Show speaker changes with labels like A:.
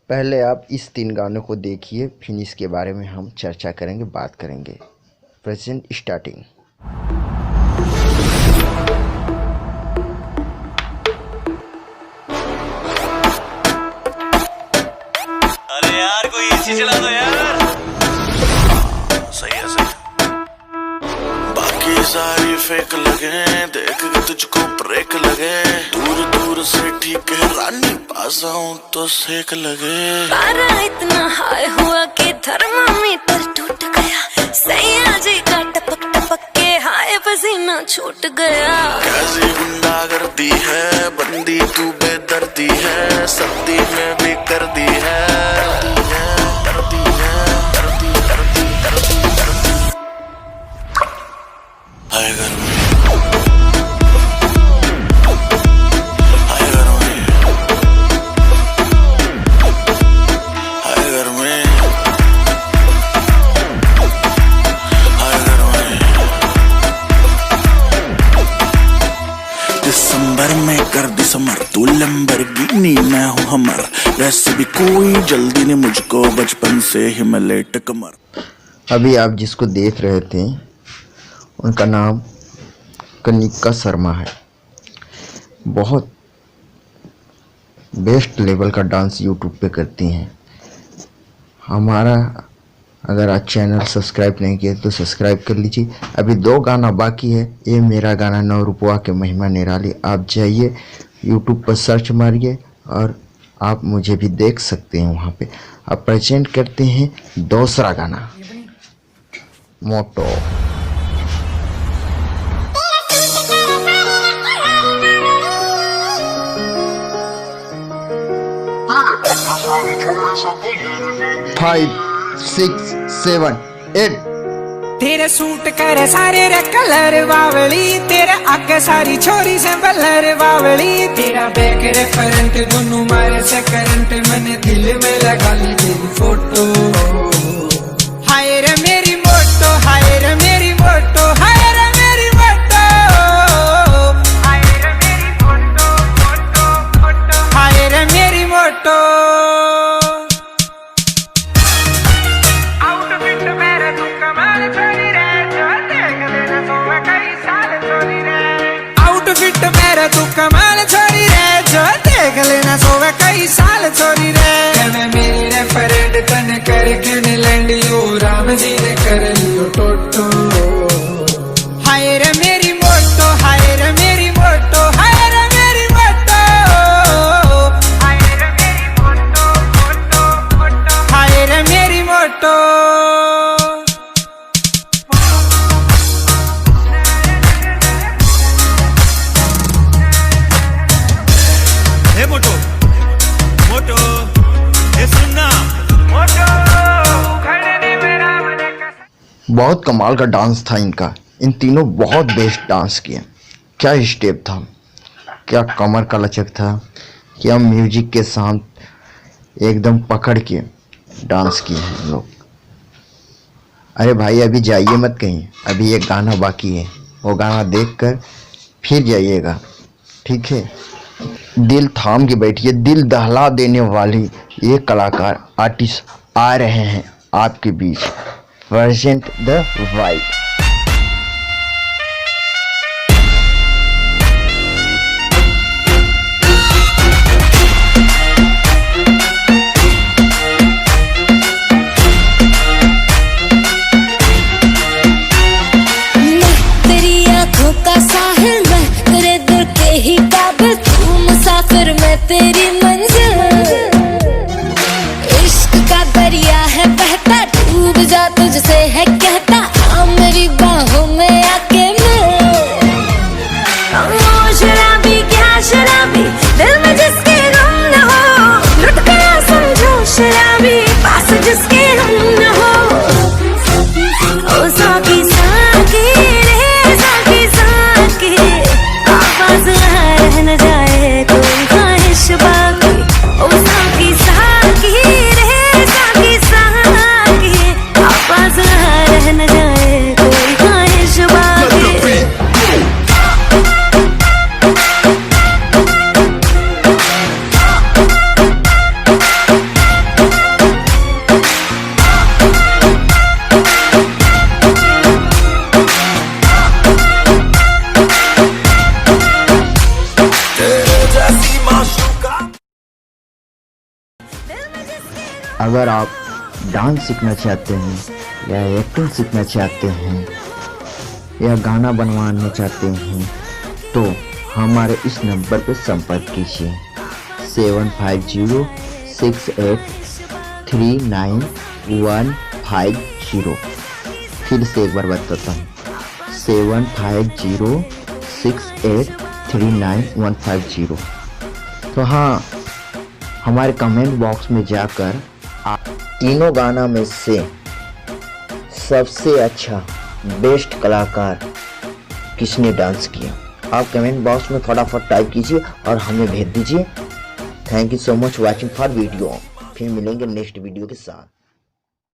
A: पहले आप इस 3 गानों को देखिए, फिर इसके बारे में हम चर्चा करेंगे, बात करेंगे। Present starting.
B: अरे यार कोई एसी चला दो यार। सही है सही। बाकी सारी फेक लगे, देख के तुझको ब्रेक लगे। दूर दूर से ठीक है रानी, पास आऊं तो सेक लगे।
C: पारा इतना हाई हुआ कि थर्मामीटर टूट गया। सैया जी का टपक टपक के हाय पसीना छूट गया।
B: कैसी गुंडागर्दी है, बंदी तू बेदर्दी है, सर्दी में भी कर दी है। हाय गर्मी, हाय गर्मी, हाय गर्मी, हाय गर्मी। दिसंबर में कर दी समर, तू लंबरगिनी मैं हूँ हमर। वैसे भी कोई जल्दी नहीं मुझको, बचपन से ही मैं लेट कमर।
A: अभी आप जिसको देख रहे थे उनका नाम कनिका शर्मा है। बहुत बेस्ट लेवल का डांस यूट्यूब पे करती हैं। हमारा अगर आज चैनल सब्सक्राइब नहीं किया तो सब्सक्राइब कर लीजिए। अभी 2 गाना बाकी है। ये मेरा गाना 9 रुपया के महिमा निराली। आप जाइए यूट्यूब पर सर्च मारिए और आप मुझे भी देख सकते हैं वहाँ पे। अब प्रेजेंट करते हैं दूसरा गाना, मोटो। फाइव 6 7 8।
D: तेरे सूट करे सारे रे कलर बावली, तेरे आगे सारी छोरी से बलर बावली। तेरा बैक रे करंट दोनों मारे से करंट, मैंने दिल में लगा ली तेरी फोटो। हाय रे मेरी मोटो, हाय रे मेरी मोटो, हाय रे मेरी मोटो, हाय रे मेरी मोटो, मोटो मोटो, हाय रे मेरी मोटो। तू कमाल छोरी रे, जो देख लेना सोवे कई साल छोरी रे। मैं मेरी रे परेड तन करके ने लैंडियो, राम जी ने कर लियो टोटो। हाय रे मेरी मोटो, हाय रे मेरी मोटो, हाय रे मेरी मोटो, हाय रे मेरी मोटो, मोटो मोटो, हाय रे मेरी मोटो।
B: मोटो मोटो ये सुनना मोटो।
A: बहुत कमाल का डांस था इनका। इन तीनों बहुत बेस्ट डांस किए। क्या स्टेप था, क्या कमर का लचक था, क्या म्यूजिक के साथ एकदम पकड़ के डांस किए हैं लोग। अरे भाई अभी जाइए मत कहीं, अभी एक गाना बाकी है। वो गाना देखकर फिर जाइएगा, ठीक है। दिल थाम के बैठिए। दिल दहला देने वाले ये कलाकार आर्टिस्ट आ रहे हैं आपके बीच। Present the vibe.
C: तेरी आंखों का साहिल, मैं तेरे दिल के ही काबिल। तू मुसाफिर, मैं तेरी मंजिल। इश्क का दरिया है बहता, डूब जा तुझसे है कहता। हाँ मेरी
A: अगर आप डांस सीखना चाहते हैं या एक्टिंग सीखना चाहते हैं या गाना बनवाना चाहते हैं तो हमारे इस नंबर पर संपर्क कीजिए 7506839150। फिर से एक बार बताता हूँ 7506839150। तो हाँ, हमारे कमेंट बॉक्स में जाकर आप तीनों गाना में से सबसे अच्छा बेस्ट कलाकार किसने डांस किया आप कमेंट बॉक्स में फटाफट टाइप कीजिए और हमें भेज दीजिए। Thank you so much watching for video. फिर मिलेंगे नेक्स्ट वीडियो के साथ।